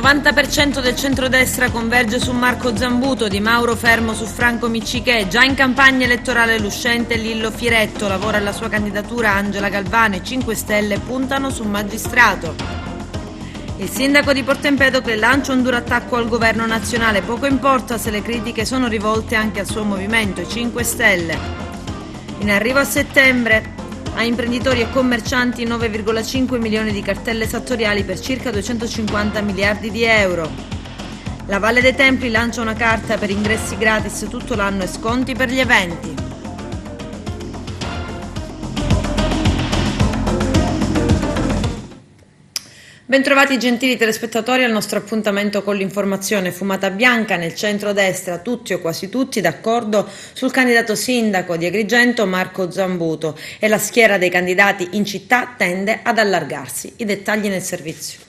90% del centrodestra converge su Marco Zambuto, Di Mauro fermo su Franco Miccichè, già in campagna elettorale l'uscente Lillo Firetto, lavora alla sua candidatura Angela Galvano e 5 Stelle puntano su Magistrato. Il sindaco di Porto Empedocle lancia un duro attacco al governo nazionale, poco importa se le critiche sono rivolte anche al suo movimento, i 5 Stelle. In arrivo a settembre, a imprenditori e commercianti 9,5 milioni di cartelle esattoriali per circa 250 miliardi di euro. La Valle dei Templi lancia una carta per ingressi gratis tutto l'anno e sconti per gli eventi. Bentrovati gentili telespettatori al nostro appuntamento con l'informazione. Fumata bianca nel centro-destra, tutti o quasi tutti d'accordo sul candidato sindaco di Agrigento Marco Zambuto e la schiera dei candidati in città tende ad allargarsi. I dettagli nel servizio.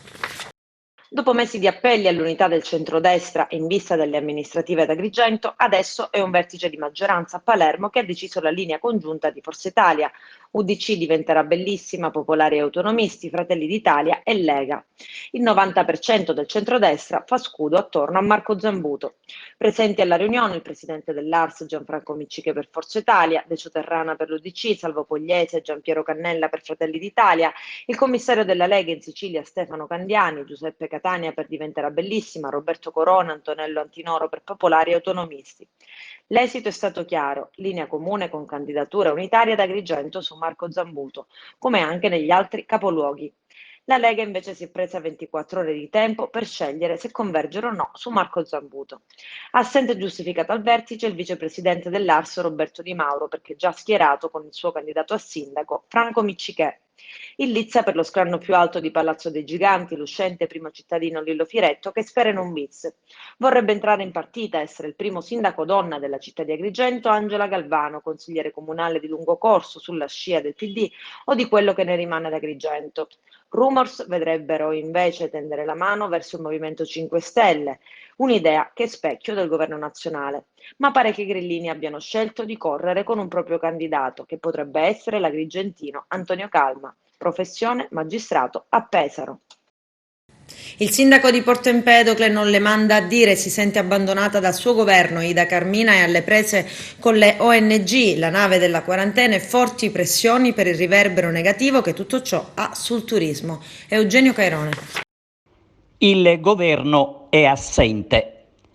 Dopo mesi di appelli all'unità del centrodestra e in vista delle amministrative ad Agrigento, adesso è un vertice di maggioranza a Palermo che ha deciso la linea congiunta di Forza Italia. UDC diventerà Bellissima, Popolari e Autonomisti, Fratelli d'Italia e Lega. Il 90% del centrodestra fa scudo attorno a Marco Zambuto. Presenti alla riunione il presidente dell'ARS Gianfranco Miccichè per Forza Italia, Decio Terrana per l'UDC, Salvo Pogliese, Giampiero Cannella per Fratelli d'Italia, il commissario della Lega in Sicilia Stefano Candiani, Giuseppe Catania per Diventerà Bellissima, Roberto Corona, Antonello Antinoro per Popolari e Autonomisti. L'esito è stato chiaro, linea comune con candidatura unitaria ad Agrigento su Marco Zambuto, come anche negli altri capoluoghi. La Lega invece si è presa 24 ore di tempo per scegliere se convergere o no su Marco Zambuto. Assente giustificato al vertice il vicepresidente dell'ARS Roberto Di Mauro, perché già schierato con il suo candidato a sindaco Franco Miccichè. Il Lizza per lo scranno più alto di Palazzo dei Giganti, l'uscente primo cittadino Lillo Firetto che spera in un bis. Vorrebbe entrare in partita, essere il primo sindaco donna della città di Agrigento Angela Galvano, consigliere comunale di lungo corso sulla scia del PD o di quello che ne rimane ad Agrigento. Rumors vedrebbero invece tendere la mano verso il Movimento 5 Stelle, un'idea che è specchio del governo nazionale. Ma pare che i grillini abbiano scelto di correre con un proprio candidato, che potrebbe essere l'agrigentino Antonio Calma, professione magistrato a Pesaro. Il sindaco di Porto Empedocle non le manda a dire, si sente abbandonata dal suo governo. Ida Carmina è alle prese con le ONG, la nave della quarantena e forti pressioni per il riverbero negativo che tutto ciò ha sul turismo. Eugenio Cairone. Il governo è assente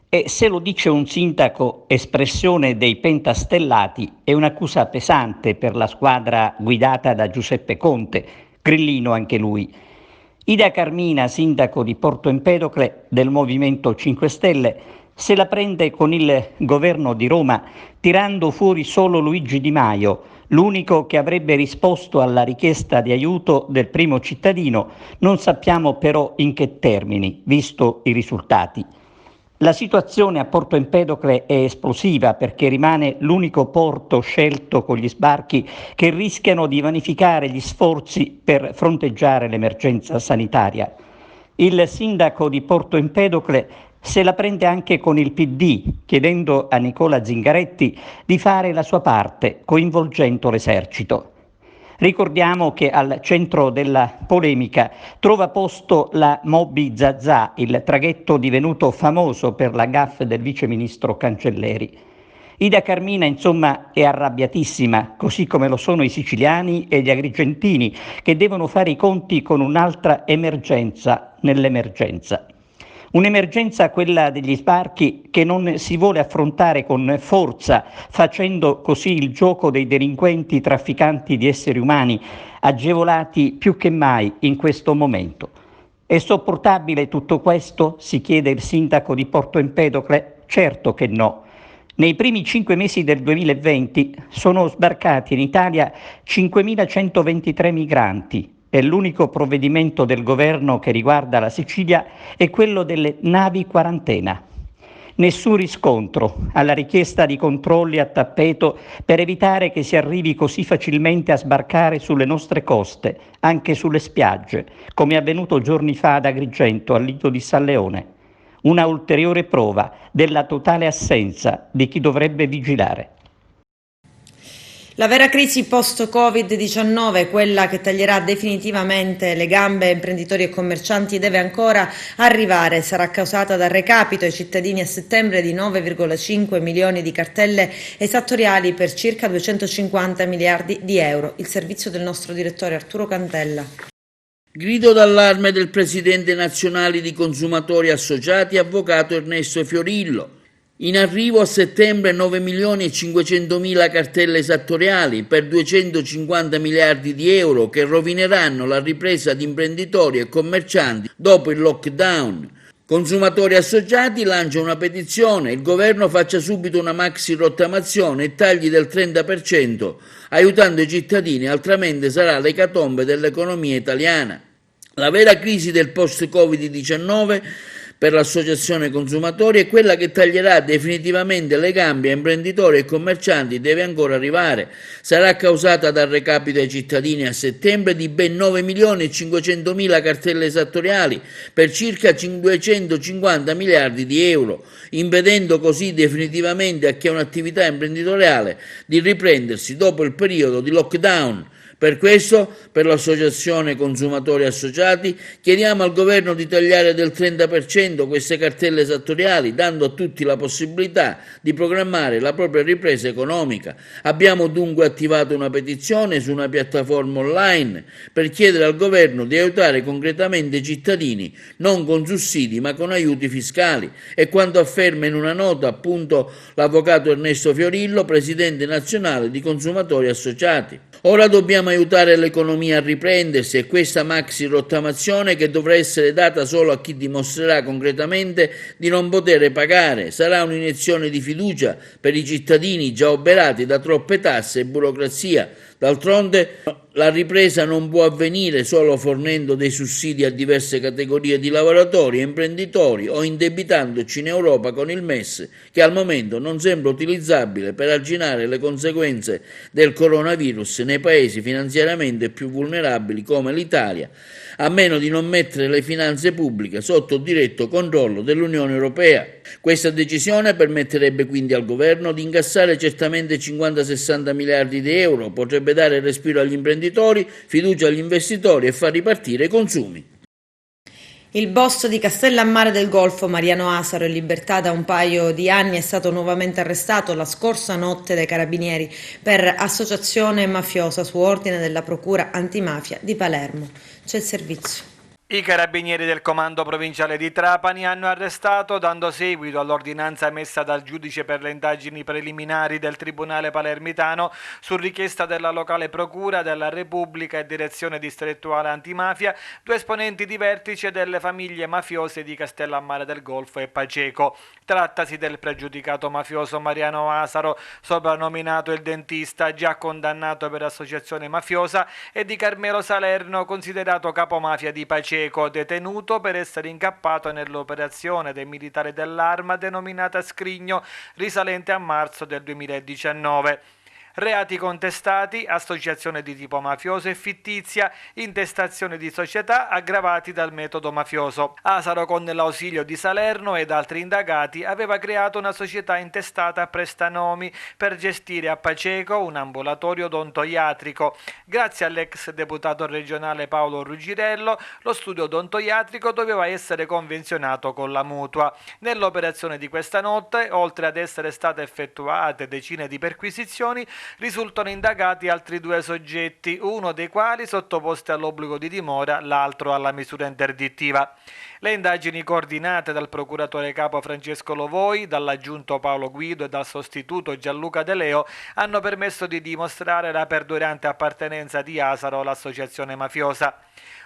e se lo dice un sindaco espressione dei pentastellati è un'accusa pesante per la squadra guidata da Giuseppe Conte, grillino anche lui. Ida Carmina, sindaco di Porto Empedocle del Movimento 5 Stelle, se la prende con il governo di Roma tirando fuori solo Luigi Di Maio, l'unico che avrebbe risposto alla richiesta di aiuto del primo cittadino, non sappiamo però in che termini, visto i risultati. La situazione a Porto Empedocle è esplosiva perché rimane l'unico porto scelto con gli sbarchi che rischiano di vanificare gli sforzi per fronteggiare l'emergenza sanitaria. Il sindaco di Porto Empedocle se la prende anche con il PD, chiedendo a Nicola Zingaretti di fare la sua parte, coinvolgendo l'esercito. Ricordiamo che al centro della polemica trova posto la Moby Zazà, il traghetto divenuto famoso per la gaffe del viceministro Cancelleri. Ida Carmina, insomma, è arrabbiatissima, così come lo sono i siciliani e gli agrigentini, che devono fare i conti con un'altra emergenza nell'emergenza. Un'emergenza, quella degli sbarchi, che non si vuole affrontare con forza, facendo così il gioco dei delinquenti trafficanti di esseri umani, agevolati più che mai in questo momento. È sopportabile tutto questo? Si chiede il sindaco di Porto Empedocle. Certo che no. Nei primi 5 mesi del 2020 sono sbarcati in Italia 5.123 migranti. E l'unico provvedimento del governo che riguarda la Sicilia è quello delle navi quarantena. Nessun riscontro alla richiesta di controlli a tappeto per evitare che si arrivi così facilmente a sbarcare sulle nostre coste, anche sulle spiagge, come è avvenuto giorni fa ad Agrigento, al Lido di San Leone. Una ulteriore prova della totale assenza di chi dovrebbe vigilare. La vera crisi post-Covid-19, quella che taglierà definitivamente le gambe a imprenditori e commercianti, deve ancora arrivare. Sarà causata dal recapito ai cittadini a settembre di 9,5 milioni di cartelle esattoriali per circa 250 miliardi di euro. Il servizio del nostro direttore Arturo Cantella. Grido d'allarme del presidente nazionale di Consumatori Associati, avvocato Ernesto Fiorillo. In arrivo a settembre 9 milioni e 500 mila cartelle esattoriali per 250 miliardi di euro che rovineranno la ripresa di imprenditori e commercianti dopo il lockdown. Consumatori Associati lancia una petizione, il governo faccia subito una maxi rottamazione e tagli del 30%, aiutando i cittadini, altrimenti sarà l'ecatombe dell'economia italiana. La vera crisi del post-Covid-19 per l'associazione consumatori è quella che taglierà definitivamente le gambe a imprenditori e commercianti, deve ancora arrivare. Sarà causata dal recapito ai cittadini a settembre di ben 9 milioni e 500 mila cartelle esattoriali per circa 250 miliardi di euro, impedendo così definitivamente a chi ha un'attività imprenditoriale di riprendersi dopo il periodo di lockdown. Per questo, per l'Associazione Consumatori Associati, chiediamo al Governo di tagliare del 30% queste cartelle esattoriali, dando a tutti la possibilità di programmare la propria ripresa economica. Abbiamo dunque attivato una petizione su una piattaforma online per chiedere al Governo di aiutare concretamente i cittadini, non con sussidi ma con aiuti fiscali. E quanto afferma in una nota appunto l'avvocato Ernesto Fiorillo, presidente nazionale di Consumatori Associati. Ora dobbiamo aiutare l'economia a riprendersi e questa maxi rottamazione, che dovrà essere data solo a chi dimostrerà concretamente di non poter pagare, sarà un'iniezione di fiducia per i cittadini già oberati da troppe tasse e burocrazia. D'altronde la ripresa non può avvenire solo fornendo dei sussidi a diverse categorie di lavoratori e imprenditori o indebitandoci in Europa con il MES, che al momento non sembra utilizzabile per arginare le conseguenze del coronavirus nei paesi finanziariamente più vulnerabili come l'Italia, a meno di non mettere le finanze pubbliche sotto diretto controllo dell'Unione Europea. Questa decisione permetterebbe quindi al governo di incassare certamente 50-60 miliardi di euro, potrebbe dare respiro agli imprenditori, fiducia agli investitori e far ripartire i consumi. Il boss di Castellammare del Golfo, Mariano Asaro, in libertà da un paio di anni, è stato nuovamente arrestato la scorsa notte dai carabinieri per associazione mafiosa su ordine della Procura Antimafia di Palermo. C'è il servizio. I carabinieri del comando provinciale di Trapani hanno arrestato, dando seguito all'ordinanza emessa dal giudice per le indagini preliminari del Tribunale palermitano su richiesta della locale procura della Repubblica e direzione distrettuale antimafia, due esponenti di vertice delle famiglie mafiose di Castellammare del Golfo e Paceco. Trattasi del pregiudicato mafioso Mariano Asaro, soprannominato il dentista, già condannato per associazione mafiosa, e di Carmelo Salerno, considerato capomafia di Paceco, detenuto per essere incappato nell'operazione dei militari dell'Arma denominata Scrigno, risalente a marzo del 2019. Reati contestati: associazione di tipo mafioso e fittizia, intestazione di società, aggravati dal metodo mafioso. Asaro, con l'ausilio di Salerno ed altri indagati, aveva creato una società intestata a prestanomi per gestire a Paceco un ambulatorio odontoiatrico. Grazie all'ex deputato regionale Paolo Ruggirello, lo studio odontoiatrico doveva essere convenzionato con la mutua. Nell'operazione di questa notte, oltre ad essere state effettuate decine di perquisizioni, risultano indagati altri due soggetti, uno dei quali sottoposti all'obbligo di dimora, l'altro alla misura interdittiva. Le indagini, coordinate dal procuratore capo Francesco Lovoi, dall'aggiunto Paolo Guido e dal sostituto Gianluca De Leo, hanno permesso di dimostrare la perdurante appartenenza di Asaro all'associazione mafiosa.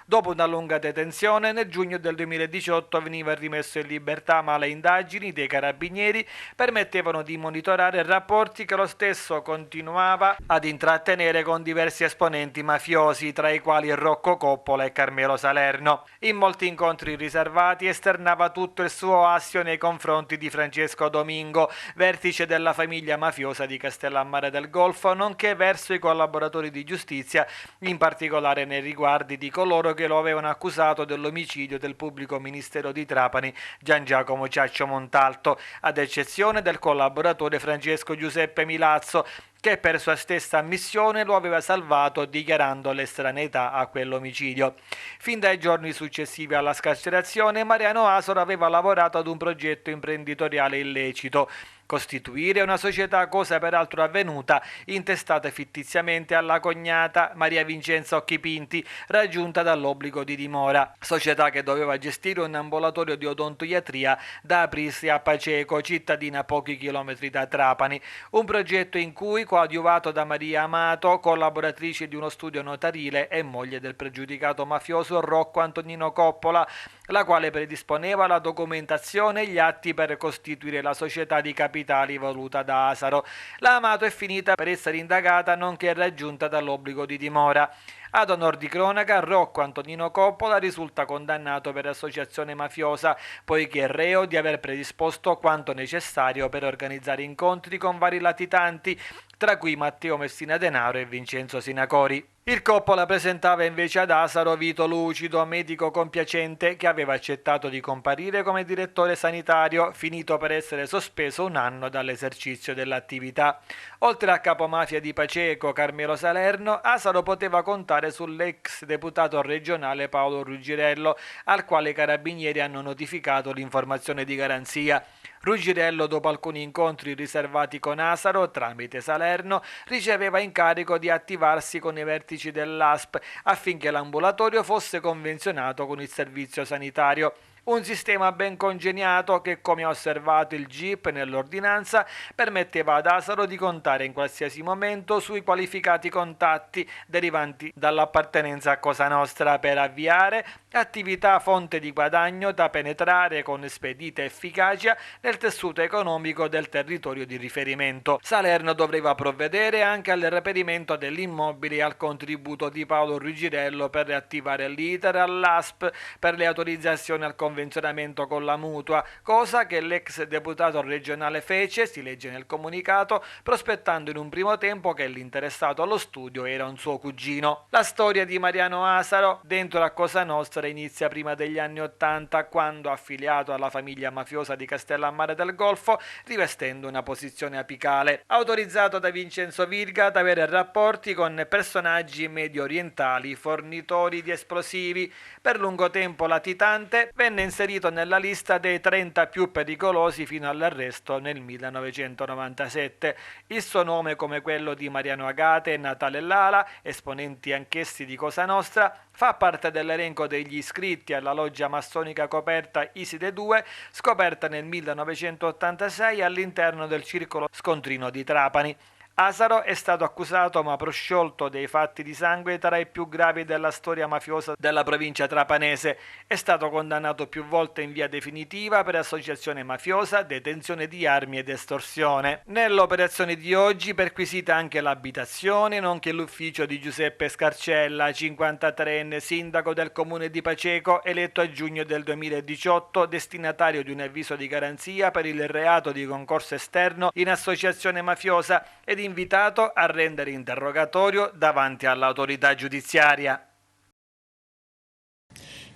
Dopo una lunga detenzione, nel giugno del 2018 veniva rimesso in libertà, ma le indagini dei carabinieri permettevano di monitorare rapporti che lo stesso continuava ad intrattenere con diversi esponenti mafiosi, tra i quali Rocco Coppola e Carmelo Salerno. In molti incontri riservati esternava tutto il suo assio nei confronti di Francesco Domingo, vertice della famiglia mafiosa di Castellammare del Golfo, nonché verso i collaboratori di giustizia, in particolare nei riguardi di coloro che lo avevano accusato dell'omicidio del pubblico ministero di Trapani Gian Giacomo Ciaccio Montalto, ad eccezione del collaboratore Francesco Giuseppe Milazzo, che per sua stessa ammissione lo aveva salvato dichiarando l'estraneità a quell'omicidio. Fin dai giorni successivi alla scarcerazione, Mariano Asaro aveva lavorato ad un progetto imprenditoriale illecito: costituire una società, cosa peraltro avvenuta, intestata fittiziamente alla cognata Maria Vincenza Occhipinti, raggiunta dall'obbligo di dimora, società che doveva gestire un ambulatorio di odontoiatria da aprirsi a Paceco, cittadina a pochi chilometri da Trapani, un progetto in cui, coadiuvato da Maria Amato, collaboratrice di uno studio notarile e moglie del pregiudicato mafioso Rocco Antonino Coppola, la quale predisponeva la documentazione e gli atti per costituire la società di capitali voluta da Asaro. La Amato è finita per essere indagata nonché raggiunta dall'obbligo di dimora. Ad onor di cronaca, Rocco Antonino Coppola risulta condannato per associazione mafiosa, poiché è reo di aver predisposto quanto necessario per organizzare incontri con vari latitanti, tra cui Matteo Messina Denaro e Vincenzo Sinacori. Il Coppola presentava invece ad Asaro Vito Lucido, medico compiacente che aveva accettato di comparire come direttore sanitario, finito per essere sospeso un anno dall'esercizio dell'attività. Oltre al capomafia di Paceco, Carmelo Salerno, Asaro poteva contare sull'ex deputato regionale Paolo Ruggirello, al quale i carabinieri hanno notificato l'informazione di garanzia. Ruggirello, dopo alcuni incontri riservati con Asaro tramite Salerno, riceveva incarico di attivarsi con i vertici dell'ASP affinché l'ambulatorio fosse convenzionato con il servizio sanitario. Un sistema ben congegnato che, come ha osservato il GIP nell'ordinanza, permetteva ad Asaro di contare in qualsiasi momento sui qualificati contatti derivanti dall'appartenenza a Cosa Nostra per avviare attività fonte di guadagno da penetrare con spedita efficacia nel tessuto economico del territorio di riferimento. Salerno doveva provvedere anche al reperimento dell'immobile e al contributo di Paolo Ruggirello per riattivare l'iter all'ASP per le autorizzazioni al convenzionamento con la mutua, cosa che l'ex deputato regionale fece, si legge nel comunicato, prospettando in un primo tempo che l'interessato allo studio era un suo cugino. La storia di Mariano Asaro dentro a Cosa Nostra inizia prima degli anni '80, quando affiliato alla famiglia mafiosa di Castellammare del Golfo, rivestendo una posizione apicale, autorizzato da Vincenzo Virga ad avere rapporti con personaggi medio orientali, fornitori di esplosivi. Per lungo tempo latitante, venne inserito nella lista dei 30 più pericolosi fino all'arresto nel 1997. Il suo nome, come quello di Mariano Agate e Natale Lala, esponenti anch'essi di Cosa Nostra, fa parte dell'elenco degli iscritti alla loggia massonica coperta Iside II, scoperta nel 1986 all'interno del circolo scontrino di Trapani. Asaro è stato accusato ma prosciolto dei fatti di sangue tra i più gravi della storia mafiosa della provincia trapanese. È stato condannato più volte in via definitiva per associazione mafiosa, detenzione di armi ed estorsione. Nell'operazione di oggi perquisita anche l'abitazione, nonché l'ufficio di Giuseppe Scarcella, 53enne sindaco del comune di Paceco, eletto a giugno del 2018, destinatario di un avviso di garanzia per il reato di concorso esterno in associazione mafiosa ed invitato a rendere interrogatorio davanti all'autorità giudiziaria.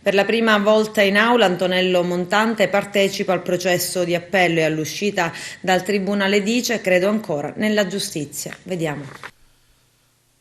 Per la prima volta in aula Antonello Montante partecipa al processo di appello e all'uscita dal tribunale dice: credo ancora nella giustizia. Vediamo.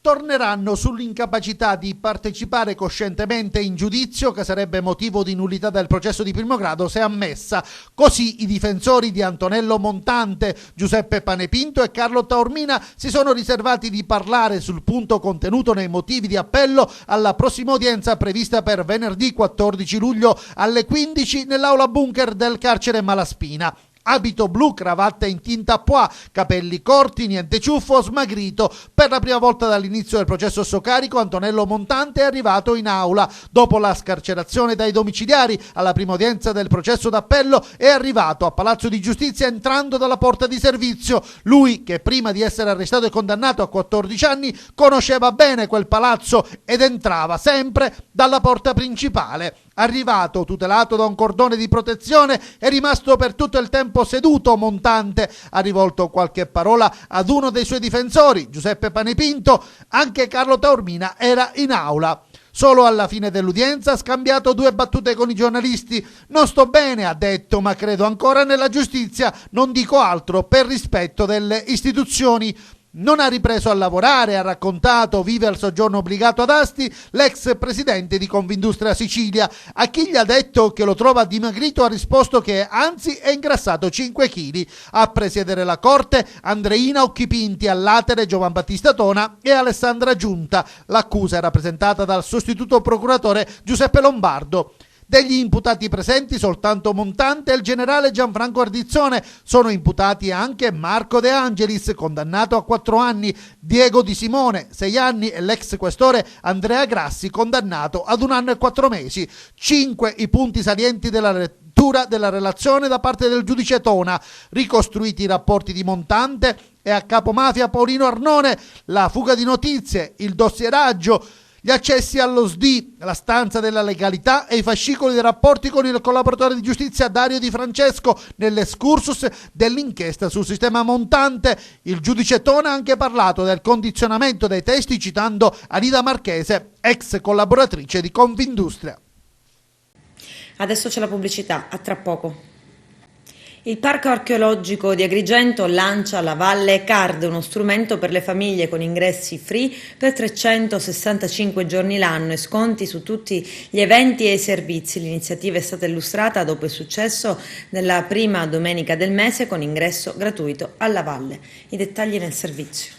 Torneranno sull'incapacità di partecipare coscientemente in giudizio, che sarebbe motivo di nullità del processo di primo grado se ammessa. Così i difensori di Antonello Montante, Giuseppe Panepinto e Carlo Taormina, si sono riservati di parlare sul punto contenuto nei motivi di appello alla prossima udienza prevista per venerdì 14 luglio alle 15 nell'aula bunker del carcere Malaspina. Abito blu, cravatta in tinta pois, capelli corti, niente ciuffo, smagrito. Per la prima volta dall'inizio del processo Soccarico, Antonello Montante è arrivato in aula. Dopo la scarcerazione dai domiciliari alla prima udienza del processo d'appello, è arrivato a Palazzo di Giustizia entrando dalla porta di servizio. Lui, che prima di essere arrestato e condannato a 14 anni, conosceva bene quel palazzo ed entrava sempre dalla porta principale. Arrivato, tutelato da un cordone di protezione, è rimasto per tutto il tempo seduto. Montante ha rivolto qualche parola ad uno dei suoi difensori, Giuseppe Panepinto. Anche Carlo Taormina era in aula. Solo alla fine dell'udienza ha scambiato 2 battute con i giornalisti. Non sto bene, ha detto, ma credo ancora nella giustizia. Non dico altro per rispetto delle istituzioni. Non ha ripreso a lavorare, ha raccontato, vive al soggiorno obbligato ad Asti, l'ex presidente di Confindustria Sicilia. A chi gli ha detto che lo trova dimagrito ha risposto che anzi è ingrassato 5 kg. A presiedere la corte Andreina Occhipinti, al latere Giovan Battista Tona e Alessandra Giunta. L'accusa è rappresentata dal sostituto procuratore Giuseppe Lombardo. Degli imputati presenti soltanto Montante e il generale Gianfranco Ardizzone. Sono imputati anche Marco De Angelis, condannato a 4 anni, Diego Di Simone, 6 anni, e l'ex questore Andrea Grassi, condannato ad 1 anno e 4 mesi. 5 i punti salienti della lettura della relazione da parte del giudice Tona: ricostruiti i rapporti di Montante e a capomafia Paolino Arnone, la fuga di notizie, il dossieraggio, gli accessi allo SDI, la stanza della legalità e i fascicoli dei rapporti con il collaboratore di giustizia Dario Di Francesco nell'excursus dell'inchiesta sul sistema Montante. Il giudice Tona ha anche parlato del condizionamento dei testi citando Anita Marchese, ex collaboratrice di Confindustria. Adesso c'è la pubblicità, a tra poco. Il Parco Archeologico di Agrigento lancia la Valle Card, uno strumento per le famiglie con ingressi free per 365 giorni l'anno e sconti su tutti gli eventi e i servizi. L'iniziativa è stata illustrata dopo il successo della prima domenica del mese con ingresso gratuito alla Valle. I dettagli nel servizio.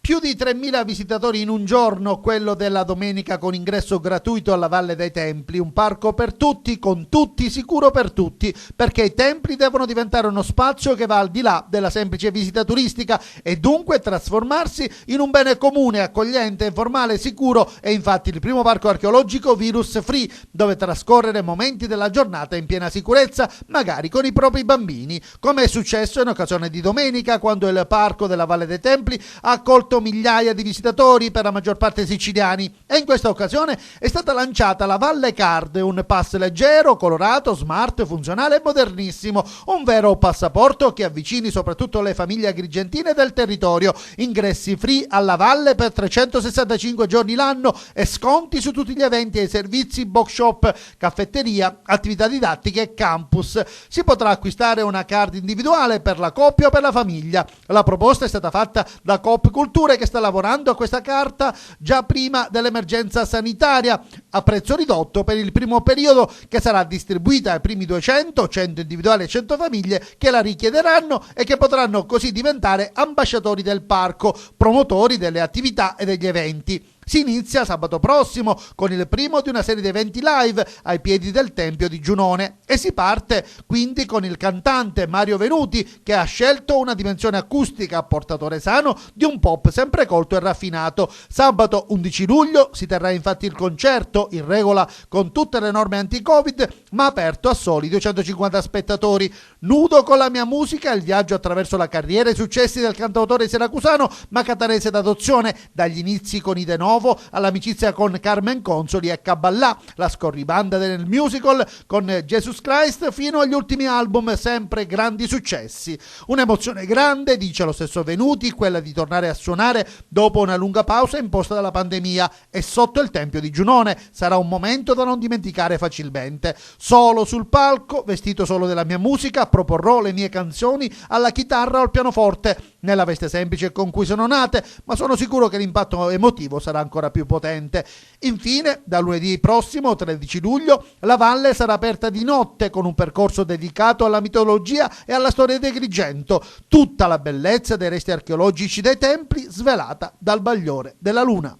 Più di 3.000 visitatori in un giorno, quello della domenica con ingresso gratuito alla Valle dei Templi, un parco per tutti, con tutti, sicuro per tutti, perché i templi devono diventare uno spazio che va al di là della semplice visita turistica e dunque trasformarsi in un bene comune, accogliente, informale, sicuro. È infatti il primo parco archeologico virus free, dove trascorrere momenti della giornata in piena sicurezza, magari con i propri bambini, come è successo in occasione di domenica, quando il parco della Valle dei Templi ha accolto migliaia di visitatori, per la maggior parte siciliani, e in questa occasione è stata lanciata la Valle Card, un pass leggero, colorato, smart, funzionale e modernissimo, un vero passaporto che avvicini soprattutto le famiglie agrigentine del territorio. Ingressi free alla Valle per 365 giorni l'anno e sconti su tutti gli eventi e i servizi, box shop, caffetteria, attività didattiche e campus. Si potrà acquistare una card individuale per la coppia o per la famiglia. La proposta è stata fatta da Coop Cultura, che sta lavorando a questa carta già prima dell'emergenza sanitaria a prezzo ridotto per il primo periodo, che sarà distribuita ai primi 200, 100 individuali e 100 famiglie che la richiederanno e che potranno così diventare ambasciatori del parco, promotori delle attività e degli eventi. Si inizia sabato prossimo con il primo di una serie di eventi live ai piedi del Tempio di Giunone e si parte quindi con il cantante Mario Venuti, che ha scelto una dimensione acustica portatore sano di un pop sempre colto e raffinato. Sabato 11 luglio si terrà infatti il concerto, in regola con tutte le norme anti-Covid, ma aperto a soli 250 spettatori. Nudo con la mia musica, il viaggio attraverso la carriera e i successi del cantautore siracusano ma catanese d'adozione, dagli inizi con i De Novo all'amicizia con Carmen Consoli e Caballà, la scorribanda del musical con Jesus Christ, fino agli ultimi album sempre grandi successi. Un'emozione grande, dice lo stesso Venuti, quella di tornare a suonare dopo una lunga pausa imposta dalla pandemia, e sotto il Tempio di Giunone sarà un momento da non dimenticare facilmente. Solo sul palco, vestito solo della mia musica, proporrò le mie canzoni alla chitarra o al pianoforte, nella veste semplice con cui sono nate, ma sono sicuro che l'impatto emotivo sarà ancora più potente. Infine, da lunedì prossimo 13 luglio la Valle sarà aperta di notte con un percorso dedicato alla mitologia e alla storia di Agrigento, tutta la bellezza dei resti archeologici dei templi svelata dal bagliore della luna.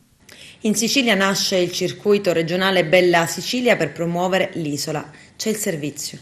In Sicilia nasce il circuito regionale Bella Sicilia per promuovere l'isola. C'è il servizio.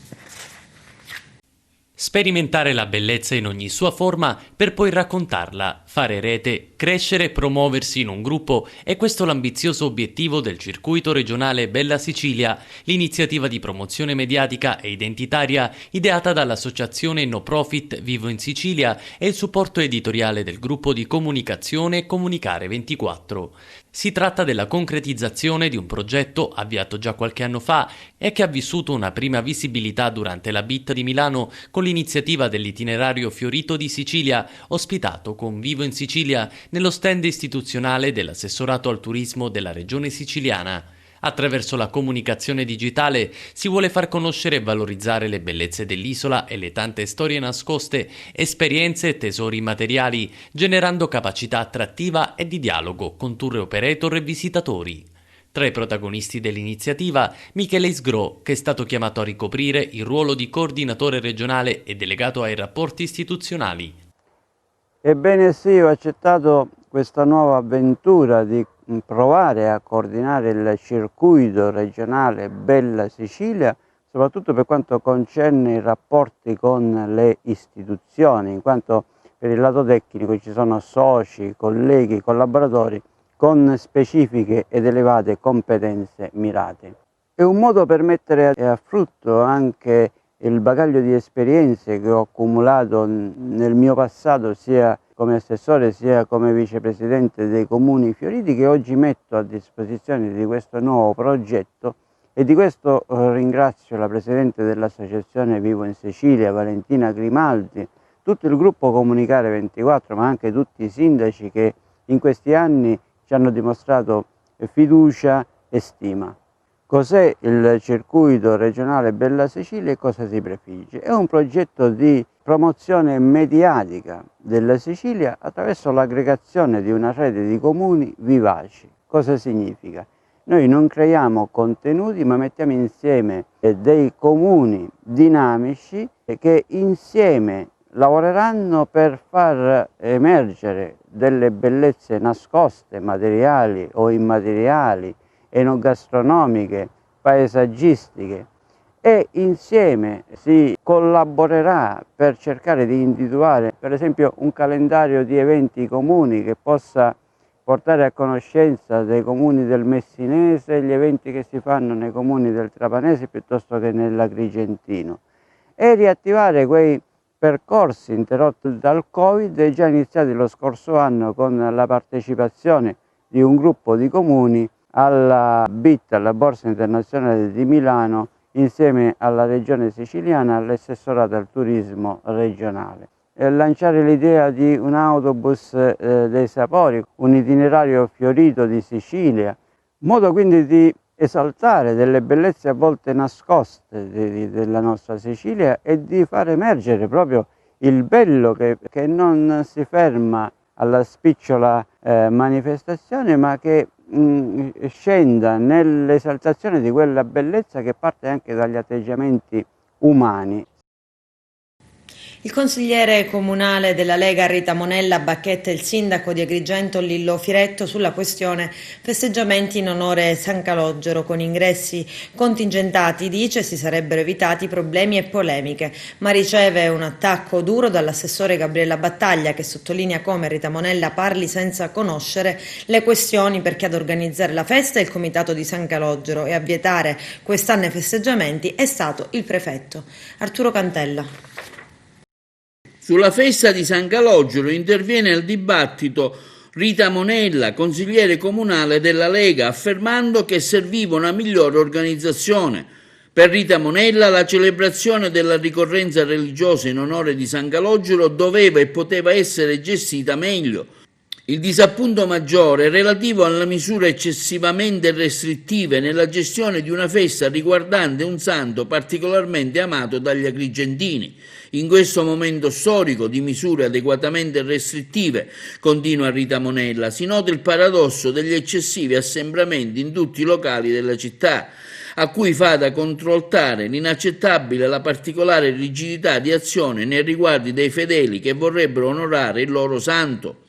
Sperimentare la bellezza in ogni sua forma per poi raccontarla, fare rete, crescere e promuoversi in un gruppo è questo l'ambizioso obiettivo del circuito regionale Bella Sicilia, l'iniziativa di promozione mediatica e identitaria ideata dall'associazione no profit Vivo in Sicilia e il supporto editoriale del gruppo di comunicazione Comunicare 24. Si tratta della concretizzazione di un progetto avviato già qualche anno fa e che ha vissuto una prima visibilità durante la BIT di Milano con l'iniziativa dell'itinerario Fiorito di Sicilia, ospitato con Vivo in Sicilia nello stand istituzionale dell'assessorato al turismo della regione siciliana. Attraverso la comunicazione digitale si vuole far conoscere e valorizzare le bellezze dell'isola e le tante storie nascoste, esperienze e tesori materiali, generando capacità attrattiva e di dialogo con tour operator e visitatori. Tra i protagonisti dell'iniziativa, Michele Isgro, che è stato chiamato a ricoprire il ruolo di coordinatore regionale e delegato ai rapporti istituzionali. Ebbene sì, ho accettato questa nuova avventura di provare a coordinare il circuito regionale Bella Sicilia, soprattutto per quanto concerne i rapporti con le istituzioni, in quanto per il lato tecnico ci sono soci, colleghi, collaboratori con specifiche ed elevate competenze mirate. È un modo per mettere a frutto anche il bagaglio di esperienze che ho accumulato nel mio passato sia come assessore sia come vicepresidente dei comuni fioriti, che oggi metto a disposizione di questo nuovo progetto, e di questo ringrazio la presidente dell'associazione Vivo in Sicilia, Valentina Grimaldi, tutto il gruppo Comunicare 24, ma anche tutti i sindaci che in questi anni ci hanno dimostrato fiducia e stima. Cos'è il circuito regionale Bella Sicilia e cosa si prefigge? È un progetto di promozione mediatica della Sicilia attraverso l'aggregazione di una rete di comuni vivaci. Cosa significa? Noi non creiamo contenuti, ma mettiamo insieme dei comuni dinamici che insieme lavoreranno per far emergere delle bellezze nascoste, materiali o immateriali, enogastronomiche, paesaggistiche, e insieme si collaborerà per cercare di individuare per esempio un calendario di eventi comuni che possa portare a conoscenza dei comuni del Messinese gli eventi che si fanno nei comuni del Trapanese piuttosto che nell'Agrigentino, e riattivare quei percorsi interrotti dal Covid già iniziati lo scorso anno con la partecipazione di un gruppo di comuni alla BIT, alla Borsa Internazionale di Milano, insieme alla Regione Siciliana e all'Assessorato al Turismo regionale. Lanciare l'idea di un autobus dei sapori, un itinerario fiorito di Sicilia, modo quindi di esaltare delle bellezze a volte nascoste della nostra Sicilia e di far emergere proprio il bello che non si ferma alla spicciola manifestazione, ma che scenda nell'esaltazione di quella bellezza che parte anche dagli atteggiamenti umani. Il consigliere comunale della Lega Rita Monella bacchetta il sindaco di Agrigento Lillo Firetto sulla questione festeggiamenti in onore San Calogero con ingressi contingentati. Dice si sarebbero evitati problemi e polemiche, ma riceve un attacco duro dall'assessore Gabriella Battaglia, che sottolinea come Rita Monella parli senza conoscere le questioni, perché ad organizzare la festa è il comitato di San Calogero e a vietare quest'anno i festeggiamenti è stato il prefetto. Arturo Cantella. Sulla festa di San Calogero interviene al dibattito Rita Monella, consigliere comunale della Lega, affermando che serviva una migliore organizzazione. Per Rita Monella la celebrazione della ricorrenza religiosa in onore di San Calogero doveva e poteva essere gestita meglio. Il disappunto maggiore è relativo alle misure eccessivamente restrittive nella gestione di una festa riguardante un santo particolarmente amato dagli agrigentini. In questo momento storico di misure adeguatamente restrittive, continua Rita Monella, si nota il paradosso degli eccessivi assembramenti in tutti i locali della città, a cui fa da contraltare l'inaccettabile e la particolare rigidità di azione nei riguardi dei fedeli che vorrebbero onorare il loro santo.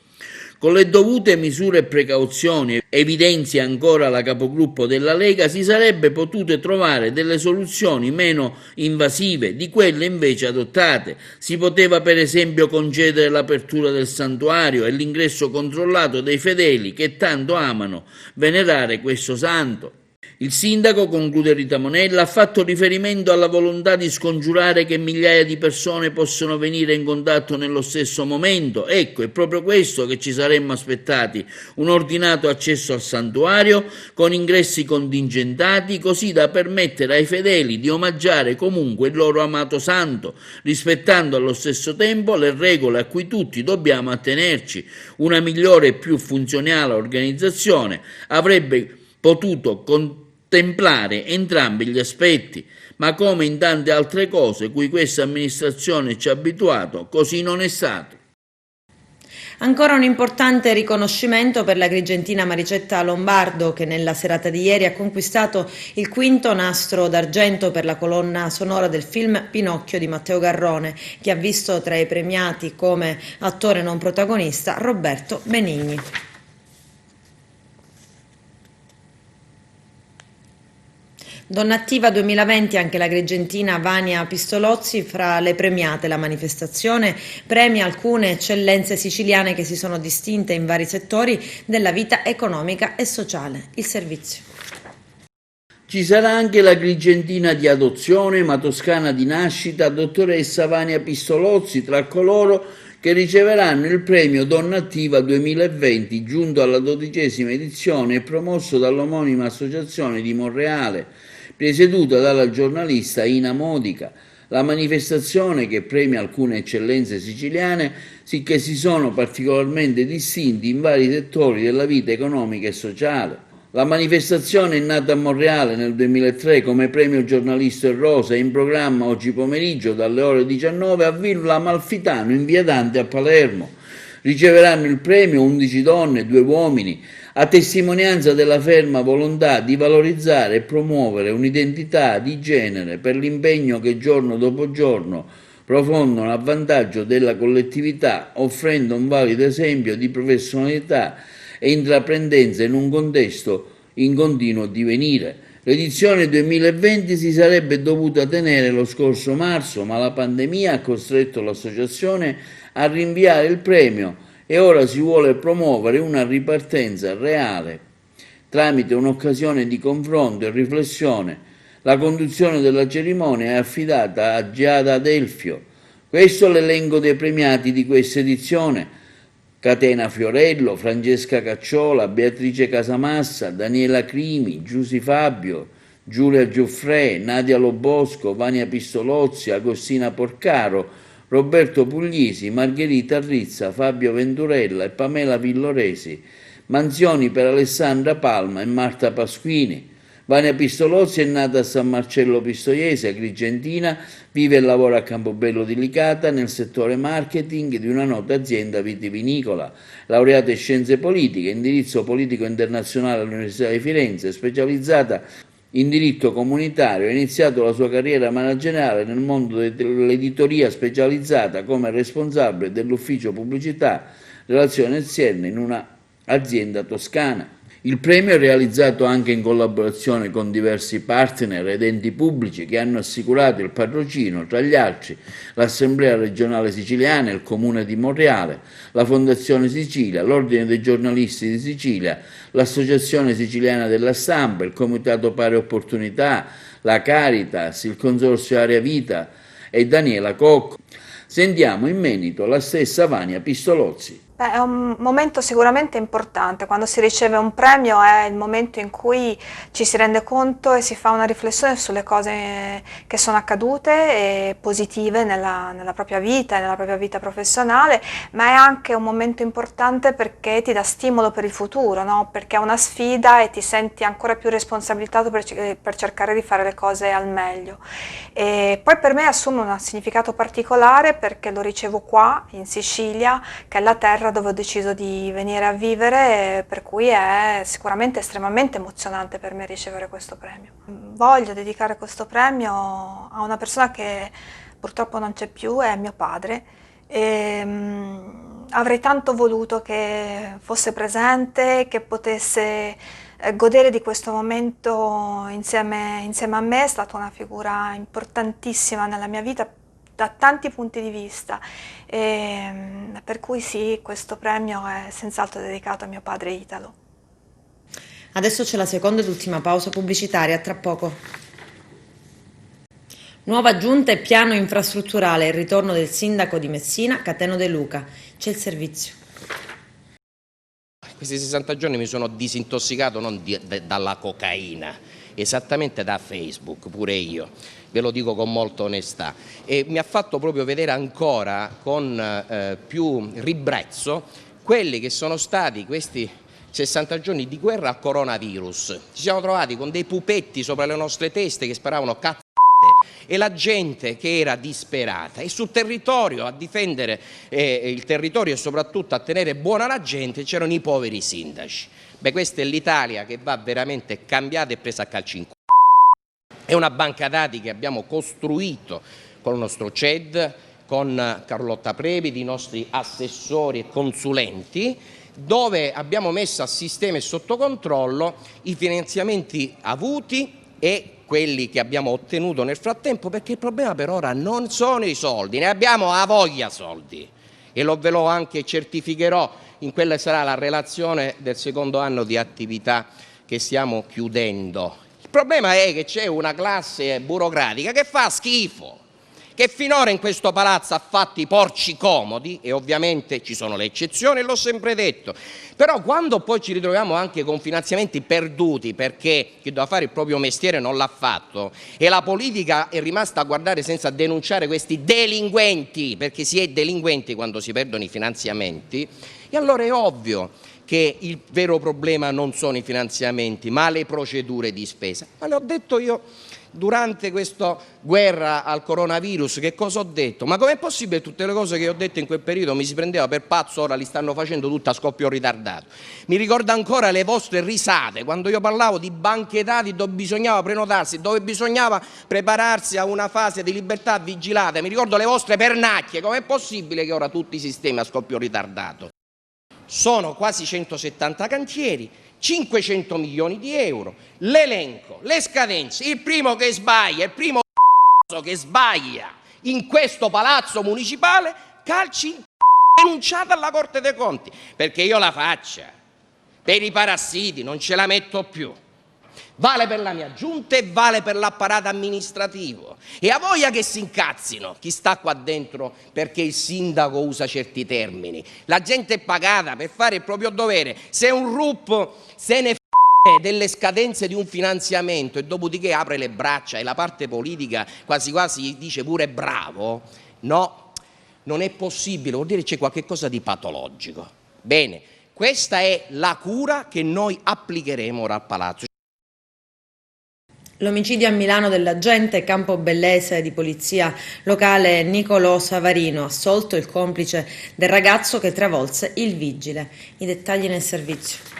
Con le dovute misure e precauzioni, evidenzia ancora la capogruppo della Lega, si sarebbe potute trovare delle soluzioni meno invasive di quelle invece adottate. Si poteva per esempio concedere l'apertura del santuario e l'ingresso controllato dei fedeli che tanto amano venerare questo santo. Il sindaco, conclude Rita Monella, ha fatto riferimento alla volontà di scongiurare che migliaia di persone possano venire in contatto nello stesso momento. Ecco, è proprio questo che ci saremmo aspettati, un ordinato accesso al santuario con ingressi contingentati, così da permettere ai fedeli di omaggiare comunque il loro amato santo, rispettando allo stesso tempo le regole a cui tutti dobbiamo attenerci. Una migliore e più funzionale organizzazione avrebbe potuto contemplare entrambi gli aspetti, ma come in tante altre cose cui questa amministrazione ci ha abituato, così non è stato. Ancora un importante riconoscimento per l'agrigentina Maricetta Lombardo, che nella serata di ieri ha conquistato il 5° nastro d'argento per la colonna sonora del film Pinocchio di Matteo Garrone, che ha visto tra i premiati come attore non protagonista Roberto Benigni. Donna Attiva 2020, anche l'agrigentina Vania Pistolozzi fra le premiate. La manifestazione premia alcune eccellenze siciliane che si sono distinte in vari settori della vita economica e sociale. Il servizio. Ci sarà anche l'agrigentina di adozione, ma toscana di nascita, dottoressa Vania Pistolozzi, tra coloro che riceveranno il premio Donna Attiva 2020, giunto alla 12ª edizione e promosso dall'omonima associazione di Monreale, presieduta dalla giornalista Ina Modica. La manifestazione, che premia alcune eccellenze siciliane, che si sono particolarmente distinti in vari settori della vita economica e sociale. La manifestazione è nata a Monreale nel 2003 come premio Giornalista e Rosa, in programma oggi pomeriggio dalle ore 19 a Villa Amalfitano in via Dante a Palermo. Riceveranno il premio 11 donne e 2 uomini, a testimonianza della ferma volontà di valorizzare e promuovere un'identità di genere per l'impegno che giorno dopo giorno profondono a vantaggio della collettività, offrendo un valido esempio di professionalità e intraprendenza in un contesto in continuo divenire. L'edizione 2020 si sarebbe dovuta tenere lo scorso marzo, ma la pandemia ha costretto l'associazione a rinviare il premio e ora si vuole promuovere una ripartenza reale tramite un'occasione di confronto e riflessione. La conduzione della cerimonia è affidata a Giada Delfio. Questo è l'elenco dei premiati di questa edizione: Catena Fiorello, Francesca Cacciola, Beatrice Casamassa, Daniela Crimi, Giusy Fabio, Giulia Gioffrè, Nadia Lobosco, Vania Pistolozzi, Agostina Porcaro, Roberto Puglisi, Margherita Rizza, Fabio Venturella e Pamela Villoresi. Mansioni per Alessandra Palma e Marta Pasquini. Vania Pistolozzi è nata a San Marcello Pistoiese, agrigentina, vive e lavora a Campobello di Licata nel settore marketing di una nota azienda vitivinicola. Laureata in scienze politiche, indirizzo politico internazionale all'Università di Firenze, specializzata in diritto comunitario, ha iniziato la sua carriera manageriale nel mondo dell'editoria specializzata come responsabile dell'ufficio pubblicità relazioni esterne in una azienda toscana. Il premio è realizzato anche in collaborazione con diversi partner ed enti pubblici che hanno assicurato il patrocinio, tra gli altri l'Assemblea regionale siciliana, il Comune di Monreale, la Fondazione Sicilia, l'Ordine dei giornalisti di Sicilia, l'Associazione Siciliana della Stampa, il Comitato Pari Opportunità, la Caritas, il Consorzio Area Vita e Daniela Cocco. Sentiamo in merito la stessa Vania Pistolozzi. È un momento sicuramente importante. Quando si riceve un premio è il momento in cui ci si rende conto e si fa una riflessione sulle cose che sono accadute e positive nella propria vita e nella propria vita professionale, ma è anche un momento importante perché ti dà stimolo per il futuro, no? Perché è una sfida e ti senti ancora più responsabilizzato per cercare di fare le cose al meglio. E poi per me assume un significato particolare perché lo ricevo qua in Sicilia, che è la terra dove ho deciso di venire a vivere, per cui è sicuramente estremamente emozionante per me ricevere questo premio. Voglio dedicare questo premio a una persona che purtroppo non c'è più, è mio padre, e avrei tanto voluto che fosse presente, che potesse godere di questo momento insieme a me. È stata una figura importantissima nella mia vita da tanti punti di vista, per cui sì, questo premio è senz'altro dedicato a mio padre Italo. Adesso c'è la seconda ed ultima pausa pubblicitaria, tra poco. Nuova giunta e piano infrastrutturale, il ritorno del sindaco di Messina, Cateno De Luca. C'è il servizio. Questi 60 giorni mi sono disintossicato non dalla cocaina, esattamente da Facebook, pure io, ve lo dico con molta onestà, e mi ha fatto proprio vedere ancora con più ribrezzo quelli che sono stati questi 60 giorni di guerra al coronavirus. Ci siamo trovati con dei pupetti sopra le nostre teste che sparavano cazzate e la gente che era disperata, e sul territorio a difendere il territorio e soprattutto a tenere buona la gente c'erano i poveri sindaci. Beh, questa è l'Italia che va veramente cambiata e presa a calci in culo. È una banca dati che abbiamo costruito con il nostro CED, con Carlotta Previti, i nostri assessori e consulenti, dove abbiamo messo a sistema e sotto controllo i finanziamenti avuti e quelli che abbiamo ottenuto nel frattempo, perché il problema per ora non sono i soldi, ne abbiamo a voglia soldi, e ve lo anche certificherò in quella sarà la relazione del secondo anno di attività che stiamo chiudendo. Il problema è che c'è una classe burocratica che fa schifo, che finora in questo palazzo ha fatto i porci comodi, e ovviamente ci sono le eccezioni, l'ho sempre detto, però quando poi ci ritroviamo anche con finanziamenti perduti perché chi doveva fare il proprio mestiere non l'ha fatto e la politica è rimasta a guardare senza denunciare questi delinquenti, perché si è delinquenti quando si perdono i finanziamenti, e allora è ovvio che il vero problema non sono i finanziamenti ma le procedure di spesa. Ma le ho detto io durante questa guerra al coronavirus, che cosa ho detto? Ma com'è possibile tutte le cose che ho detto in quel periodo mi si prendeva per pazzo, ora li stanno facendo tutte a scoppio ritardato? Mi ricordo ancora le vostre risate quando io parlavo di banche dati dove bisognava prenotarsi, dove bisognava prepararsi a una fase di libertà vigilata, mi ricordo le vostre pernacchie, com'è possibile che ora tutti i sistemi a scoppio ritardato? Sono quasi 170 cantieri, 500 milioni di euro, l'elenco, le scadenze, il primo che sbaglia, il primo che sbaglia in questo palazzo municipale, calci denunciato alla Corte dei Conti, perché io la faccia per i parassiti non ce la metto più. Vale per la mia giunta e vale per l'apparato amministrativo. E a voglia che si incazzino chi sta qua dentro perché il sindaco usa certi termini. La gente è pagata per fare il proprio dovere. Se un RUP se ne delle scadenze di un finanziamento e dopodiché apre le braccia e la parte politica quasi quasi dice pure bravo, no, non è possibile, vuol dire che c'è qualcosa di patologico. Bene, questa è la cura che noi applicheremo ora al Palazzo. L'omicidio a Milano dell'agente campobellese di polizia locale Nicolò Savarino, assolto il complice del ragazzo che travolse il vigile. I dettagli nel servizio.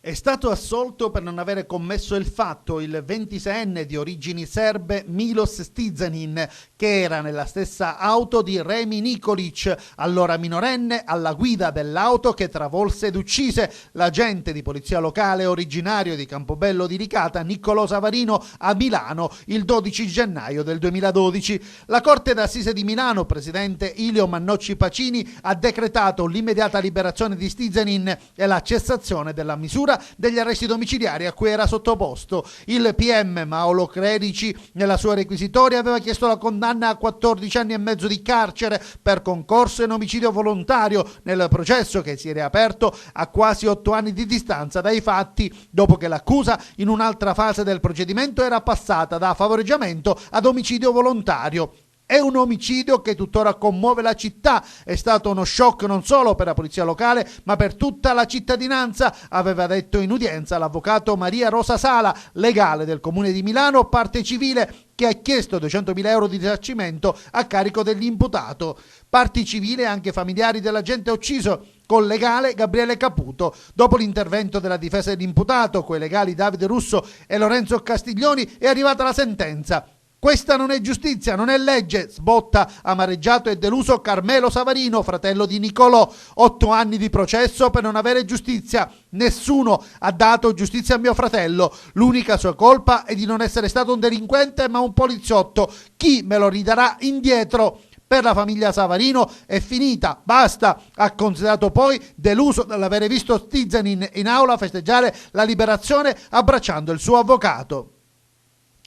È stato assolto per non avere commesso il fatto il 26enne di origini serbe Milos Stizanin, che era nella stessa auto di Remi Nikolic, allora minorenne, alla guida dell'auto che travolse ed uccise l'agente di polizia locale originario di Campobello di Licata, Niccolò Savarino, a Milano il 12 gennaio del 2012. La Corte d'Assise di Milano, presidente Ilio Mannocci Pacini, ha decretato l'immediata liberazione di Stizanin e la cessazione della misura degli arresti domiciliari a cui era sottoposto. Il PM Maolo Credici nella sua requisitoria aveva chiesto la condanna a 14 anni e mezzo di carcere per concorso in omicidio volontario nel processo che si è riaperto a quasi 8 anni di distanza dai fatti, dopo che l'accusa in un'altra fase del procedimento era passata da favoreggiamento ad omicidio volontario. È un omicidio che tuttora commuove la città, è stato uno shock non solo per la polizia locale ma per tutta la cittadinanza, aveva detto in udienza l'avvocato Maria Rosa Sala, legale del Comune di Milano, parte civile, che ha chiesto 200.000 euro di risarcimento a carico dell'imputato. Parti civili anche familiari dell'agente ucciso, con legale Gabriele Caputo. Dopo l'intervento della difesa dell'imputato, coi legali Davide Russo e Lorenzo Castiglioni, è arrivata la sentenza. Questa non è giustizia, non è legge, sbotta amareggiato e deluso Carmelo Savarino, fratello di Nicolò. 8 anni di processo per non avere giustizia. Nessuno ha dato giustizia a mio fratello. L'unica sua colpa è di non essere stato un delinquente ma un poliziotto. Chi me lo ridarà indietro? Per la famiglia Savarino è finita, basta, ha considerato poi, deluso dall'avere visto Stizanin in aula festeggiare la liberazione abbracciando il suo avvocato.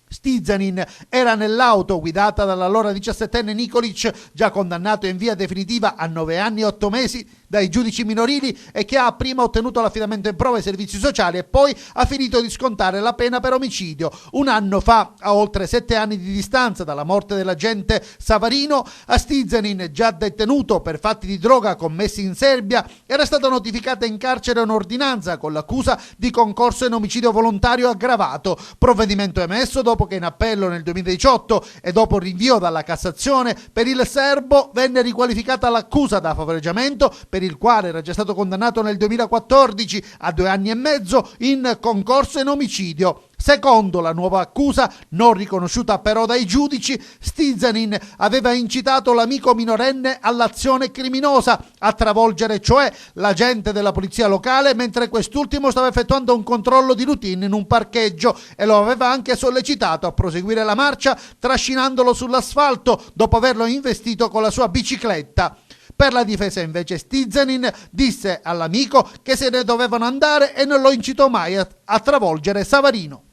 Stizanin era nell'auto guidata dall'allora 17enne Nikolic, già condannato in via definitiva a 9 anni e 8 mesi dai giudici minorili e che ha prima ottenuto l'affidamento in prova ai servizi sociali e poi ha finito di scontare la pena per omicidio. Un anno fa, a oltre 7 anni di distanza dalla morte dell'agente Savarino, a Stizanin, già detenuto per fatti di droga commessi in Serbia, era stata notificata in carcere un'ordinanza con l'accusa di concorso in omicidio volontario aggravato, provvedimento emesso dopo che in appello nel 2018 e dopo rinvio dalla Cassazione per il serbo venne riqualificata l'accusa da favoreggiamento, per il quale era già stato condannato nel 2014 a 2 anni e mezzo in concorso in omicidio. Secondo la nuova accusa, non riconosciuta però dai giudici, Stizanin aveva incitato l'amico minorenne all'azione criminosa, a travolgere cioè l'agente della polizia locale mentre quest'ultimo stava effettuando un controllo di routine in un parcheggio e lo aveva anche sollecitato a proseguire la marcia trascinandolo sull'asfalto dopo averlo investito con la sua bicicletta. Per la difesa invece Stizanin disse all'amico che se ne dovevano andare e non lo incitò mai a travolgere Savarino.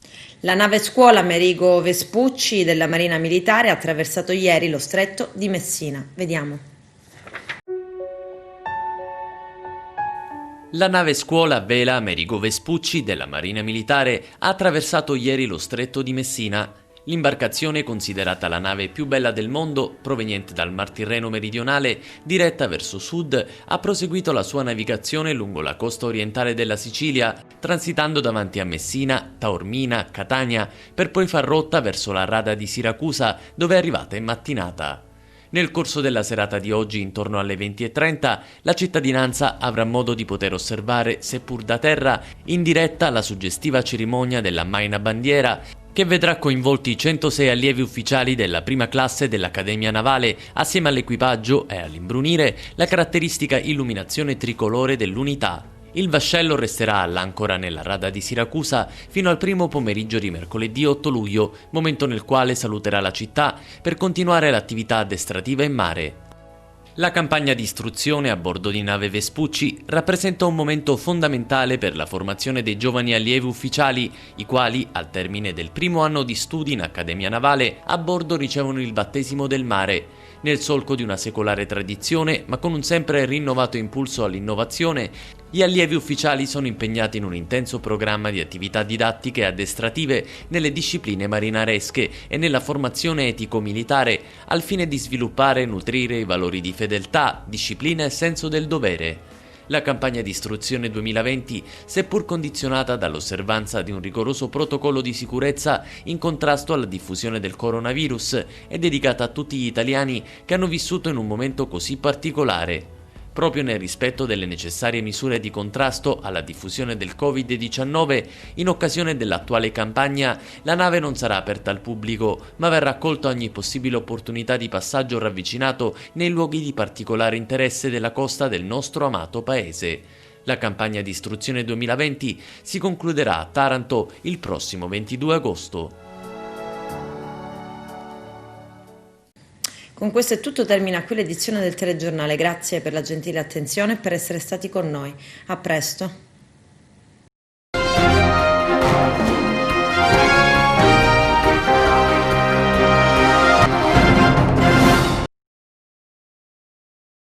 La nave scuola Amerigo Vespucci della Marina Militare ha attraversato ieri lo stretto di Messina. Vediamo. La nave scuola vela Amerigo Vespucci della Marina Militare ha attraversato ieri lo stretto di Messina. L'imbarcazione, considerata la nave più bella del mondo, proveniente dal Mar Tirreno meridionale, diretta verso sud, ha proseguito la sua navigazione lungo la costa orientale della Sicilia, transitando davanti a Messina, Taormina, Catania, per poi far rotta verso la rada di Siracusa, dove è arrivata in mattinata. Nel corso della serata di oggi, intorno alle 20:30, la cittadinanza avrà modo di poter osservare, seppur da terra, in diretta la suggestiva cerimonia della Maina Bandiera, che vedrà coinvolti 106 allievi ufficiali della prima classe dell'Accademia Navale, assieme all'equipaggio e all'imbrunire la caratteristica illuminazione tricolore dell'unità. Il vascello resterà all'ancora nella rada di Siracusa fino al primo pomeriggio di mercoledì 8 luglio, momento nel quale saluterà la città per continuare l'attività addestrativa in mare. La campagna di istruzione a bordo di nave Vespucci rappresenta un momento fondamentale per la formazione dei giovani allievi ufficiali, i quali, al termine del primo anno di studi in Accademia Navale, a bordo ricevono il battesimo del mare. Nel solco di una secolare tradizione, ma con un sempre rinnovato impulso all'innovazione, gli allievi ufficiali sono impegnati in un intenso programma di attività didattiche e addestrative nelle discipline marinaresche e nella formazione etico-militare, al fine di sviluppare e nutrire i valori di fedeltà, disciplina e senso del dovere. La campagna di istruzione 2020, seppur condizionata dall'osservanza di un rigoroso protocollo di sicurezza in contrasto alla diffusione del coronavirus, è dedicata a tutti gli italiani che hanno vissuto in un momento così particolare. Proprio nel rispetto delle necessarie misure di contrasto alla diffusione del Covid-19, in occasione dell'attuale campagna, la nave non sarà aperta al pubblico, ma verrà accolta ogni possibile opportunità di passaggio ravvicinato nei luoghi di particolare interesse della costa del nostro amato paese. La campagna di istruzione 2020 si concluderà a Taranto il prossimo 22 agosto. Con questo è tutto, termina qui l'edizione del telegiornale. Grazie per la gentile attenzione e per essere stati con noi. A presto.